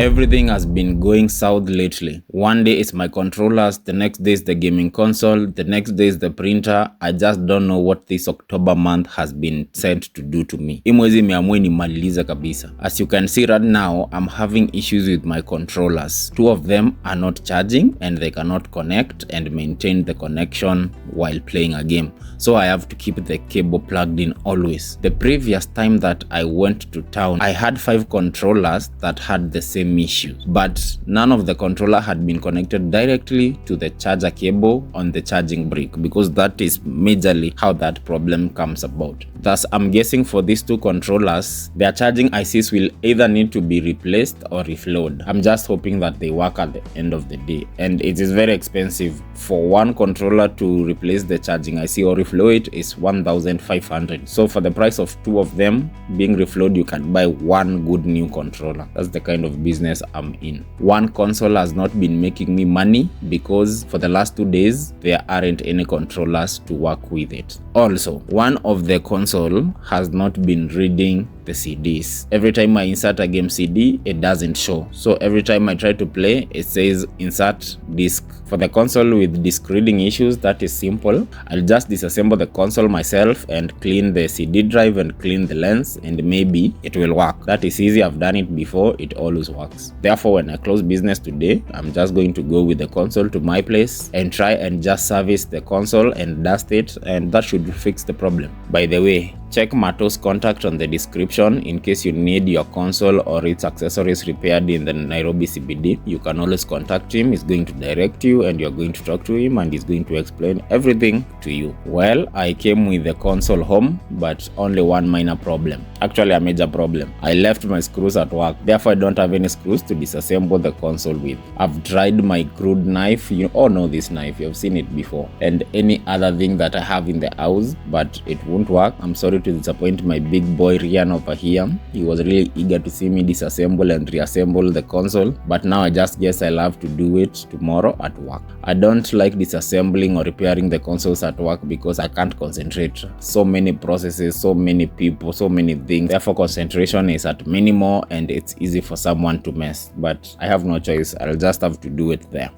Everything has been going south lately. One day it's my controllers, the next day is the gaming console, the next day is the printer. I just don't know what this October month has been sent to do to me. Hii mwezi imeamua inimalize kabisa. As you can see right now, I'm having issues with my controllers. Two of them are not charging and they cannot connect and maintain the connection while playing a game. So I have to keep the cable plugged in always. The previous time that I went to town, I had 5 controllers that had the same issues, but none of the controller had been connected directly to the charger cable on the charging brick, because that is majorly how that problem comes about. Thus, I'm guessing for these 2 controllers, their charging ICs will either need to be replaced or reflowed. I'm just hoping that they work at the end of the day, and it is very expensive. For one controller to replace the charging IC or reflow it is 1,500. So for the price of 2 of them being reflowed, you can buy 1 good new controller. That's the kind of business I'm in. One console has not been making me money because for the last 2 days there aren't any controllers to work with it. Also, one of the console has not been reading the CDs. Every time I insert a game CD, it doesn't show. So every time I try to play, it says insert disc. For the console with disc reading issues, that is simple. I'll just disassemble the console myself and clean the CD drive and clean the lens, and maybe it will work. That is easy. I've done it before. It always works. Therefore, when I close business today, I'm just going to go with the console to my place and try and just service the console and dust it, and that should fix the problem. By the way, check Mato's contact on the description in case you need your console or its accessories repaired in the Nairobi CBD. You can always contact him. He's going to direct you and you're going to talk to him and he's going to explain everything to you. Well, I came with the console home, but only one minor problem. Actually, a major problem. I left my screws at work. Therefore, I don't have any screws to disassemble the console with. I've tried my crude knife. You all know this knife. You've seen it before. And any other thing that I have in the house, but it won't work. I'm sorry to disappoint my big boy Rian over here. He was really eager to see me disassemble and reassemble the console, but now I just guess I'll have to do it tomorrow at work. I don't like disassembling or repairing the consoles at work because I can't concentrate. So many processes, so many people, so many things. Therefore, concentration is at minimum and it's easy for someone to mess. But I have no choice. I'll just have to do it there.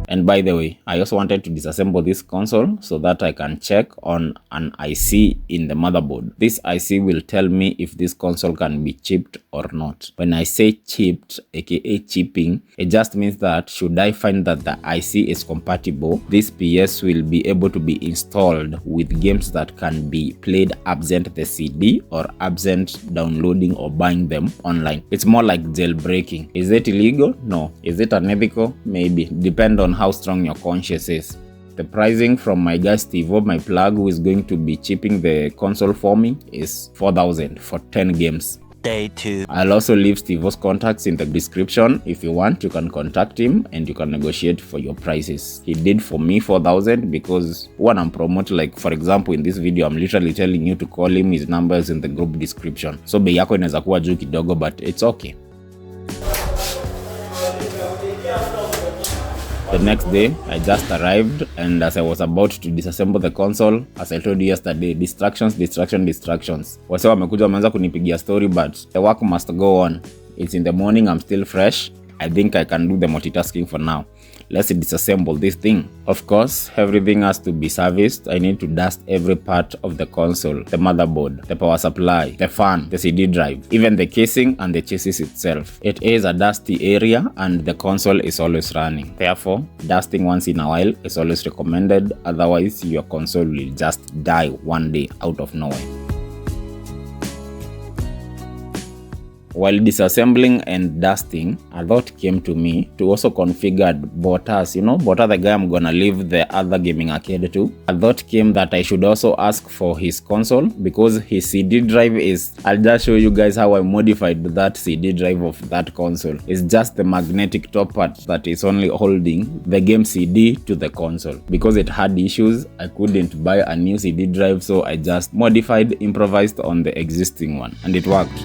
And by the way, I also wanted to disassemble this console so that I can check on an IC in the motherboard. This IC will tell me if this console can be chipped or not. When I say chipped, aka chipping, it just means that should I find that the IC is compatible, this PS will be able to be installed with games that can be played absent the CD or absent downloading or buying them online. It's more like jailbreaking. Is it illegal? No. Is it unethical? Maybe. Depend on how strong your conscience is. The pricing from my guy Steve-O, my plug, who is going to be chipping the console for me, is 4,000 for 10 games. Day 2. I'll also leave Steve-O's contacts in the description. If you want, you can contact him and you can negotiate for your prices. He did for me 4,000 because when I'm promoting, like for example in this video, I'm literally telling you to call him. His number is in the group description. So bei yako inaweza kuwa juu kidogo, but it's okay. The next day, I just arrived, and as I was about to disassemble the console, as I told you yesterday, distractions. Wase wamekuja wameanza kunipigia story, but the work must go on. It's in the morning, I'm still fresh. I think I can do the multitasking for now. Let's disassemble this thing. Of course, everything has to be serviced. I need to dust every part of the console, the motherboard, the power supply, the fan, the CD drive, even the casing and the chassis itself. It is a dusty area and the console is always running. Therefore, dusting once in a while is always recommended. Otherwise, your console will just die one day out of nowhere. While disassembling and dusting, a thought came to me to also configure Botas. You know, Bota, the guy I'm gonna leave the other gaming arcade to. A thought came that I should also ask for his console because his CD drive is... I'll just show you guys how I modified that CD drive of that console. It's just the magnetic top part that is only holding the game CD to the console. Because it had issues, I couldn't buy a new CD drive, so I just modified, improvised on the existing one, and it worked.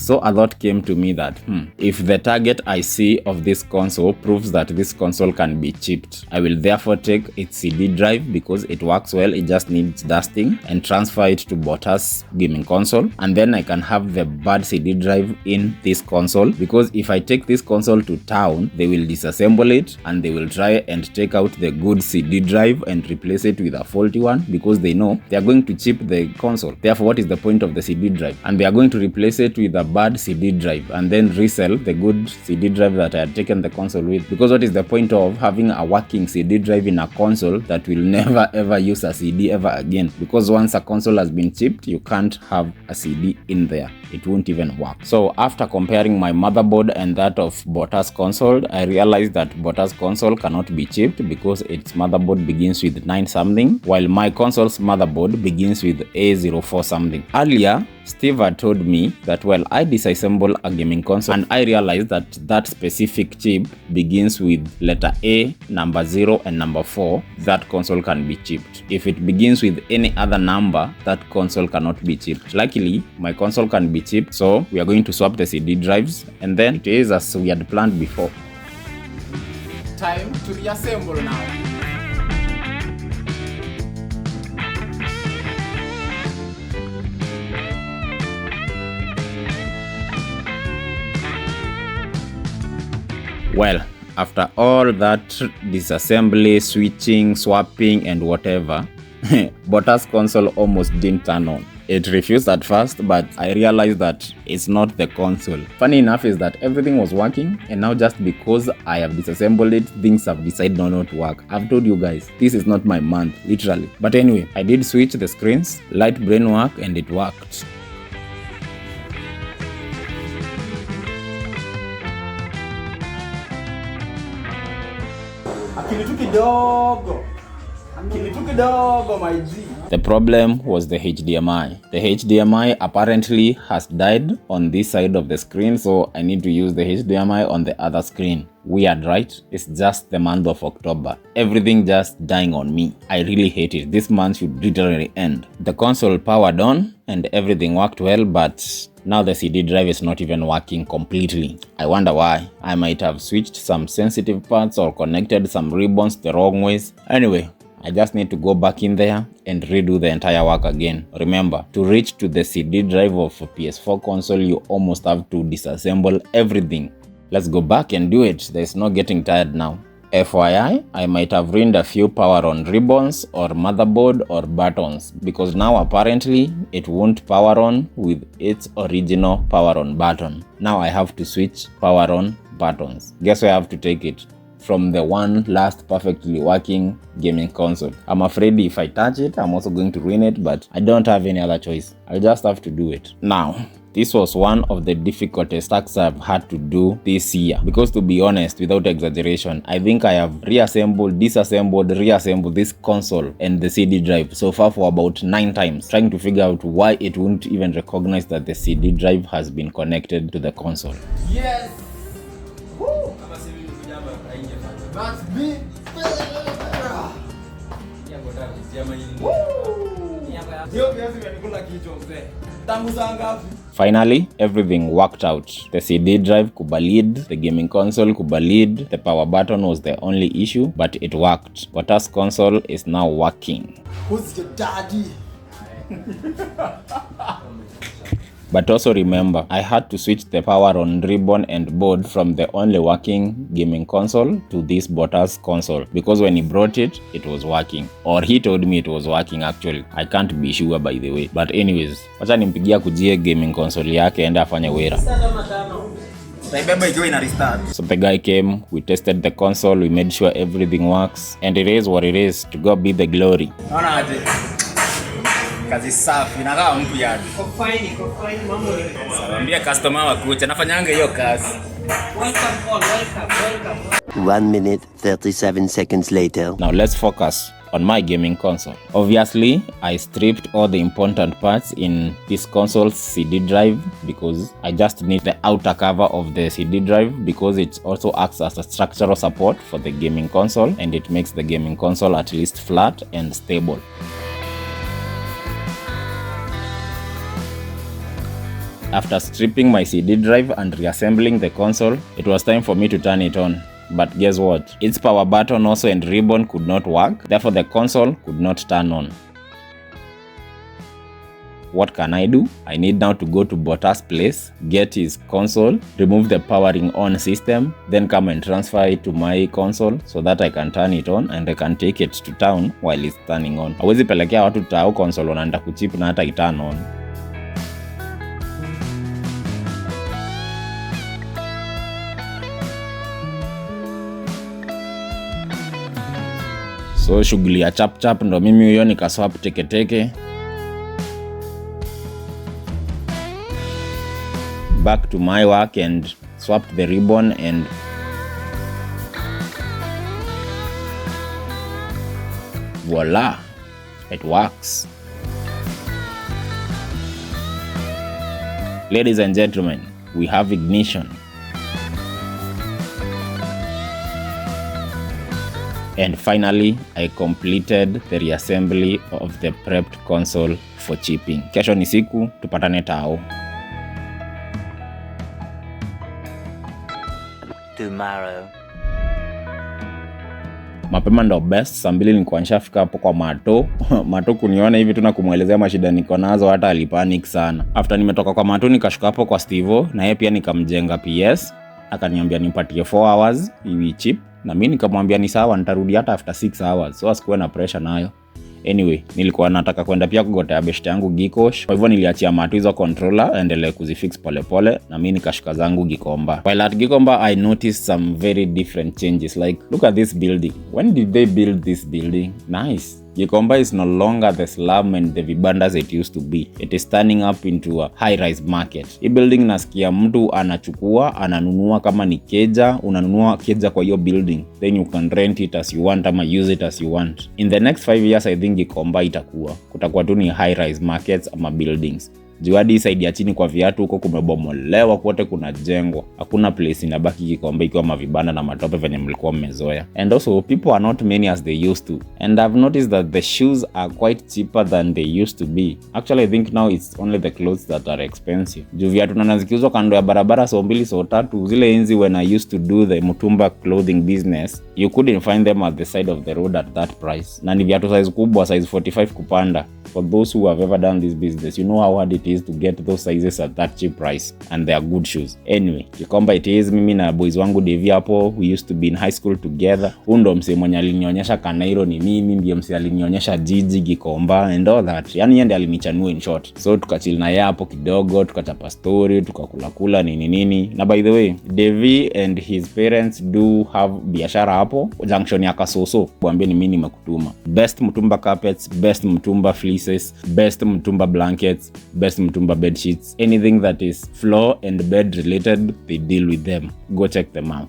So a thought came to me that, if the target I see of this console proves that this console can be chipped, I will therefore take its CD drive because it works well, it just needs dusting, and transfer it to Bota's gaming console, and then I can have the bad CD drive in this console, because if I take this console to town, they will disassemble it and they will try and take out the good CD drive and replace it with a faulty one, because they know they are going to chip the console. Therefore, what is the point of the CD drive? And they are going to replace it with a bad CD drive and then resell the good CD drive that I had taken the console with, because what is the point of having a working CD drive in a console that will never ever use a CD ever again? Because once a console has been chipped, you can't have a CD in there, it won't even work. So after comparing my motherboard and that of Bota's console, I realized that Bota's console cannot be chipped because its motherboard begins with 9 something, while my console's motherboard begins with A04 something. Earlier, Steve had told me that, well, I disassemble a gaming console and I realized that that specific chip begins with letter A, number 0 and number 4, that console can be chipped. If it begins with any other number, that console cannot be chipped. Luckily, my console can be chipped, so we are going to swap the CD drives, and then it is as we had planned before. Time to reassemble now. Well, after all that disassembly, switching, swapping and whatever, Bota's console almost didn't turn on. It refused at first, but I realized that it's not the console. Funny enough is that everything was working, and now just because I have disassembled it, things have decided not to work. I've told you guys, this is not my month, literally. But anyway, I did switch the screens, light brain work, and it worked. The problem was the HDMI. The HDMI apparently has died on this side of the screen, so I need to use the HDMI on the other screen. Weird, right? It's just the month of October. Everything just dying on me. I really hate it. This month should literally end. The console powered on and everything worked well, but now the CD drive is not even working completely. I wonder why. I might have switched some sensitive parts or connected some ribbons the wrong ways. Anyway, I just need to go back in there and redo the entire work again. Remember, to reach to the CD drive of a PS4 console, you almost have to disassemble everything. Let's go back and do it. There's no getting tired now. FYI, I might have ruined a few power on ribbons or motherboard or buttons, because now apparently it won't power on with its original power on button. Now I have to switch power on buttons. Guess where I have to take it? From the one last perfectly working gaming console. I'm afraid if I touch it, I'm also going to ruin it, but I don't have any other choice. I'll just have to do it. Now, this was one of the difficult tasks I've had to do this year, because to be honest, without exaggeration, I think I have reassembled, disassembled, reassembled this console and the CD drive so far for about 9 times, trying to figure out why it won't even recognize that the CD drive has been connected to the console. Yes! Woo! That's me! Finally, everything worked out. The CD drive kubalid, the gaming console kubalid, the power button was the only issue, but it worked. Bota's console is now working. Who's your daddy? But also remember, I had to switch the power on ribbon and board from the only working gaming console to this Bota's console, because when he brought it, it was working. Or he told me it was working actually. I can't be sure by the way. But anyways, wacha nimpigia kujie gaming console yake enda afanye wera. So the guy came, we tested the console, we made sure everything works, and it is what it is. To God be the glory. Kazi safi inakaa mtu yadi. Kwa fine mambo ni. Saambia customer wakucha nafanyanga hiyo kazi. Welcome. 1 minute 37 seconds later. Now let's focus on my gaming console. Obviously, I stripped all the important parts in this console's CD drive because I just need the outer cover of the CD drive, because it also acts as a structural support for the gaming console and it makes the gaming console at least flat and stable. After stripping my CD drive and reassembling the console, it was time for me to turn it on. But guess what? Its power button also and ribbon could not work, therefore the console could not turn on. What can I do? I need now to go to Bota's place, get his console, remove the powering on system, then come and transfer it to my console so that I can turn it on and I can take it to town while it's turning on. Hawezi pelekea watu tao console wanaenda kuchip na hata iturn on. So shughuli ya chap ndo mimi huyo nikaswap teke. Back to my work and swapped the ribbon and voila, it works. Ladies and gentlemen, we have ignition. And finally, I completed the reassembly of the prepped console for chipping. Kesho ni siku, tupatane tao. Tomorrow. Mapema ndo best, saa 2 nilikuwa nishafika hapo kwa Mato. Mato kuniona hivi tu na kumuelezea mashida niko nazo, hata alipanic sana. After nimetoka kwa Mato nikashuka hapo kwa Stevo na yeye pia nikamjenga PS. Akaniambia nipatie 4 hours hivi chip na mimi nikamwambia ni sawa, nitarudi hata after 6 hours. So asikuwe na pressure nayo. Anyway, nilikuwa nataka kwenda pia kugotea best yangu Gikosh. Kwa hivyo niliachia Mato hizo controller endelee kuzifix pole na mimi nikashuka zangu Gikomba. While at Gikomba, I noticed some very different changes. Like, look at this building. When did they build this building? Nice. Gikomba is no longer the slum and the vibandas it used to be. It is turning up into a high-rise market. Hii building nasikia mtu anachukua, ananunua kama ni keja, unanunua keja kwa hiyo building. Then you can rent it as you want ama use it as you want. In the next 5 years, I think Gikomba kutakuwa tu ni high-rise markets ama buildings. Juadi side ya chini kwa viatu huko kumebomolewa, kwote kuna jengwa. Hakuna place inabaki Gikomba ikiwa mavibanda na matope venye mlikuwa mmezoea. And also people are not many as they used to. And I've noticed that the shoes are quite cheaper than they used to be. Actually, I think now it's only the clothes that are expensive. Juu viatu na zikiuzwa kando ya barabara so 2 so 3. Zile enzi when I used to do the mutumba clothing business, you couldn't find them at the side of the road at that price. Na ni viatu size kubwa, size 45 kupanda. For those who have ever done this business, you know how hard it is to get those sizes at that cheap price, and they are good shoes. Anyway, Gikomba it is. Mimi na boys wangu Devi hapo, we used to be in high school together. Ndo mse mwenye alinionyesha Kanairo ni mimi, ndiye mse alinionyesha jiji Gikomba and all that. Yani yeye ndiye alinichanua in short. So tukachill na yeye hapo kidogo, tukachapa story, tukakula nini. Na by the way, Devi and his parents do have biashara hapo junction ya Kasoso. Kuambia ni mimi nimekutuma. Best mtumba carpets, best mtumba fleeces, best mtumba blankets, best mtumba bed sheets, anything that is floor and bed related, they deal with them. Go check them out.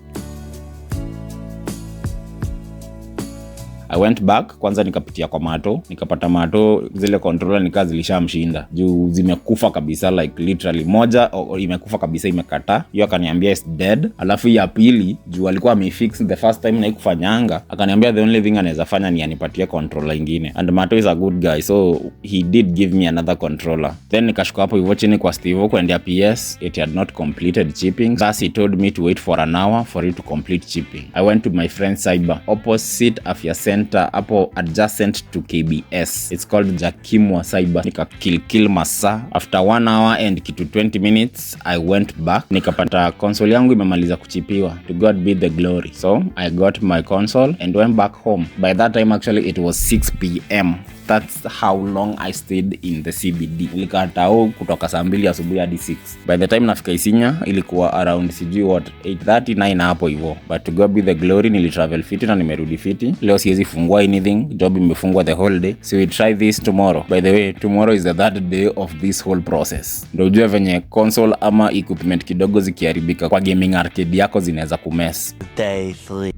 I went back, kwanza nikapitia kwa Mato, nikapata Mato zile controller zilishamshinda. Juu zimekufa kabisa, like literally moja imekufa kabisa, imekata. Hiyo akaniambia is dead. Alafu ya pili, juu alikuwa amefix the first time na ikufanyanga, akaniambia the only thing anaweza fanya ni anipatie controller ingine. And Mato is a good guy, so he did give me another controller. Then nikashuka hapo hivyo chini kwa Steve kuendea PS. It had not completed chipping. Thus he told me to wait for an hour for it to complete chipping. I went to my friend's cyber opposite Afya Center hapo adjacent to KBS. It's called Jakimwa Cyber. Nika kill masa. After 1 hour and kitu 20 minutes, I went back. Nikapata console yangu imemaliza kuchipiwa. To God be the glory. So I got my console and went back home. By that time actually it was 6 p.m. That's how long I stayed in the CBD. Nilikatao kutoka saa 2 asubuhi hadi 6. By the time nafika Isinya ilikuwa around 8:39 hapo hivyo. But to God be the glory, nilitravel fiti na nimerudi fiti. Leo siwezi fungua anything, job imefungwa the whole day. So we try this tomorrow. By the way, tomorrow is the third day of this whole process. Ndio ujue venye console ama equipment kidogo zikiharibika kwa gaming arcade yako zinaweza kumess. Day 3.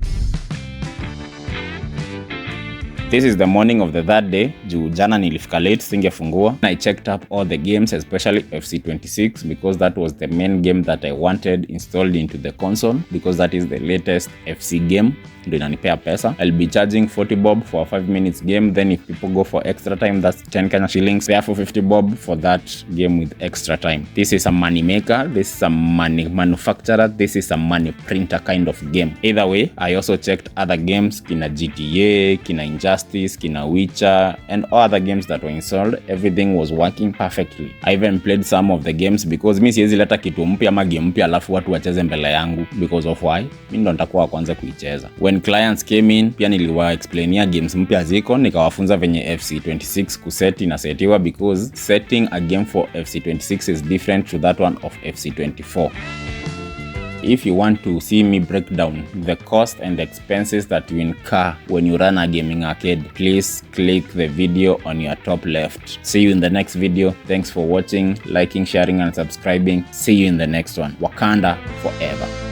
This is the morning of the third day. juu jana nilifika late singefungua. I checked up all the games, especially FC26, because that was the main game that I wanted installed into the console, because that is the latest FC game. Ndio inanipea pesa. I'll be charging 40 bob for a 5 minutes game. Then if people go for extra time, that's 10 Kenya shillings. Pay for 50 bob for that game with extra time. This is a money maker. This is a money manufacturer. This is a money printer kind of game. Either way, I also checked other games, kina GTA, kina Injustice, kina Witcher, and all other games that were installed. Everything was working perfectly. I even played some of the games because mi siwezi leta kitu mpya ama game mpya alafu watu wacheze mbele yangu, because of why? Mimi ndo nitakuwa kwanza kuicheza. When clients came in, pia niliwa explainia games mpya ziko, nikawafunza venye FC26 kuseti na setiwa, because setting a game for FC26 is different to that one of FC24. If you want to see me break down the cost and expenses that you incur when you run a gaming arcade, please click the video on your top left. See you in the next video. Thanks for watching, liking, sharing, and subscribing. See you in the next one. Wakanda forever.